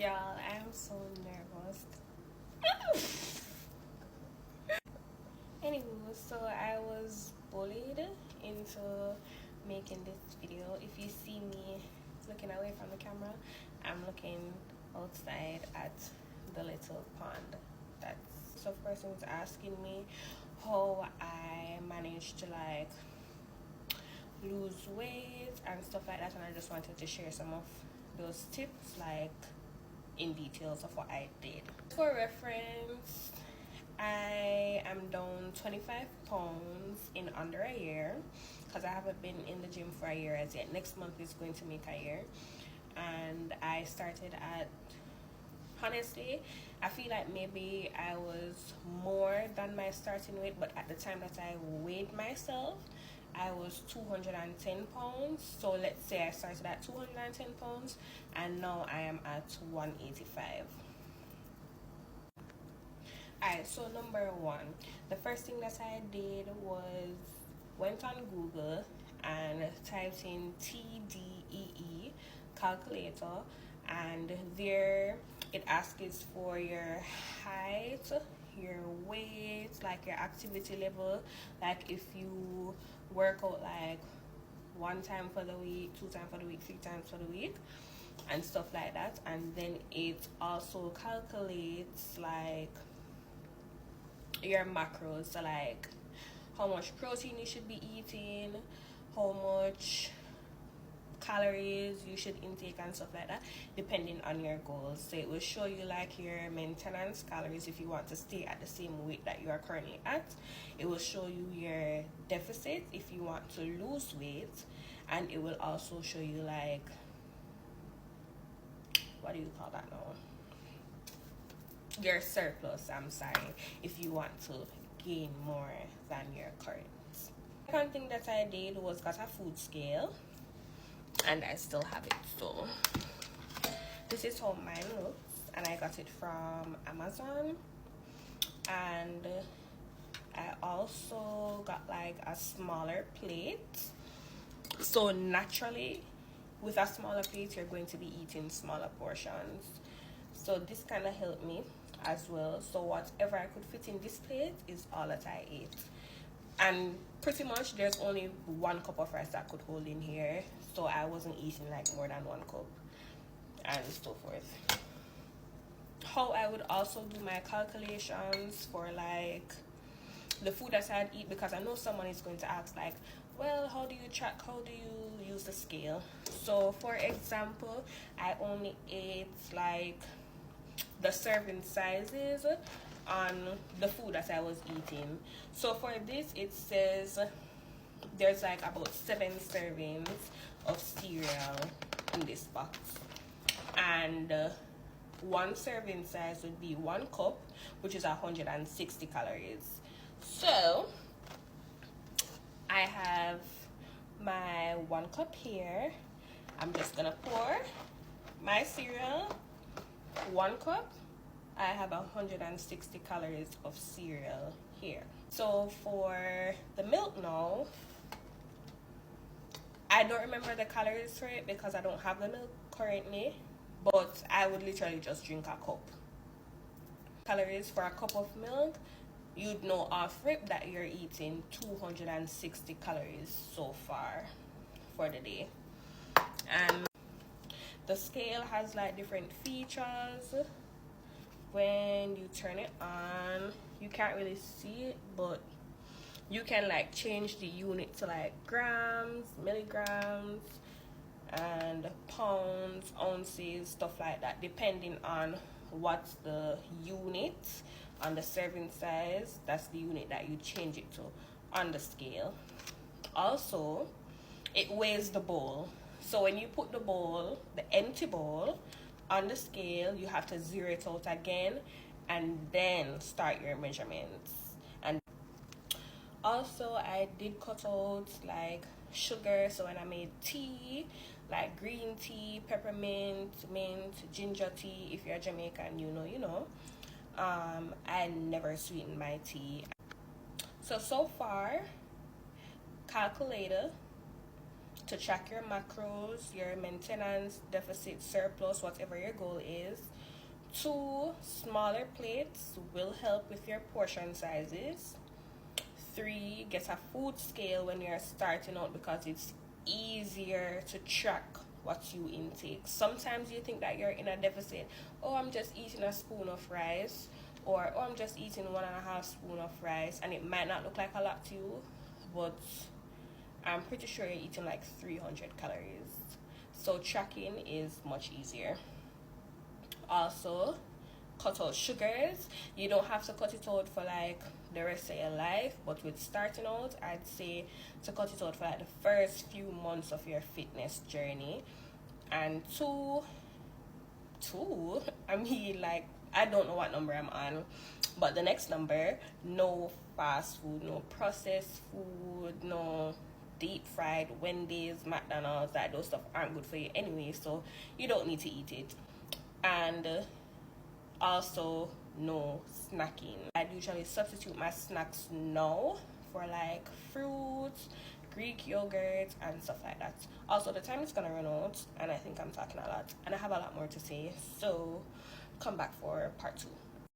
Y'all, I'm so nervous. Anywho, so I was bullied into making this video. If you see me looking away from the camera, I'm looking outside at the little pond. That's so person was asking me how I managed to like lose weight and stuff like that, and I just wanted to share some of those tips like in details of what I did. For reference, I am down 25 pounds in under a year because I haven't been in the gym for a year as yet. Next month is going to make a year, and I started at, honestly, I feel like maybe I was more than my starting weight, but at the time that I weighed myself, I was 210 pounds. So let's say I started at 210 pounds and now I am at 185. Alright, so number one, the first thing that I did was went on Google and typed in TDEE calculator, and there it asks for your height, your weight, like your activity level, like if you work out like 1 time for the week, 2 times for the week, 3 times for the week, and stuff like that. And then it also calculates like your macros, so like how much protein you should be eating, how much calories you should intake and stuff like that, depending on your goals. So it will show you like your maintenance calories if you want to stay at the same weight that you are currently at. It will show you your deficit if you want to lose weight, and it will also show you like, what do you call that now, your surplus, I'm sorry, if you want to gain more than your current. Second thing that I did was got a food scale, and I still have it. So this is how mine looks, and I got it from Amazon. And I also got like a smaller plate, so naturally with a smaller plate you're going to be eating smaller portions. So this kind of helped me as well. So whatever I could fit in this plate is all that I ate, and pretty much there's only 1 cup of rice that I could hold in here, so I wasn't eating like more than 1 cup and so forth. How I would also do my calculations for like the food that I'd eat, because I know someone is going to ask like, well, how do you track, how do you use the scale? So for example, I only ate like the serving sizes on the food that I was eating. So for this, it says there's like about 7 servings of cereal in this box, and 1 serving size would be 1 cup, which is 160 calories. So I have my 1 cup here. I'm just gonna pour my cereal, 1 cup. I have 160 calories of cereal here. So for the milk now, I don't remember the calories for it because I don't have the milk currently, but I would literally just drink a cup. Calories for a cup of milk, you'd know off rip that you're eating 260 calories so far for the day. And the scale has like different features. When you turn it on, you can't really see it, but you can like change the unit to like grams, milligrams, and pounds, ounces, stuff like that, depending on what's the unit on the serving size. That's the unit that you change it to on the scale. Also, it weighs the bowl. So when you put the bowl, the empty bowl, on the scale, you have to zero it out again and then start your measurements. And also I did cut out like sugar, so when I made tea, like green tea, peppermint, mint, ginger tea, if you're Jamaican, you know, I never sweeten my tea. So far, calculator, to track your macros, your maintenance, deficit, surplus, whatever your goal is. 2, smaller plates will help with your portion sizes. 3, get a food scale when you're starting out because it's easier to track what you intake. Sometimes you think that you're in a deficit. Oh, I'm just eating a spoon of rice, or oh, I'm just eating 1.5 spoon of rice, and it might not look like a lot to you, but I'm pretty sure you're eating like 300 calories. So tracking is much easier. Also, cut out sugars. You don't have to cut it out for like the rest of your life, but with starting out, I'd say to cut it out for like the first few months of your fitness journey. And two, I mean, like, I don't know what number I'm on, but the next number, no fast food, no processed food, no deep fried Wendy's, McDonald's, that those stuff aren't good for you anyway, so you don't need to eat it. And also no snacking. I usually substitute my snacks now for like fruits, Greek yogurt, and stuff like that. Also, the time is gonna run out, and I think I'm talking a lot, and I have a lot more to say, so come back for part 2.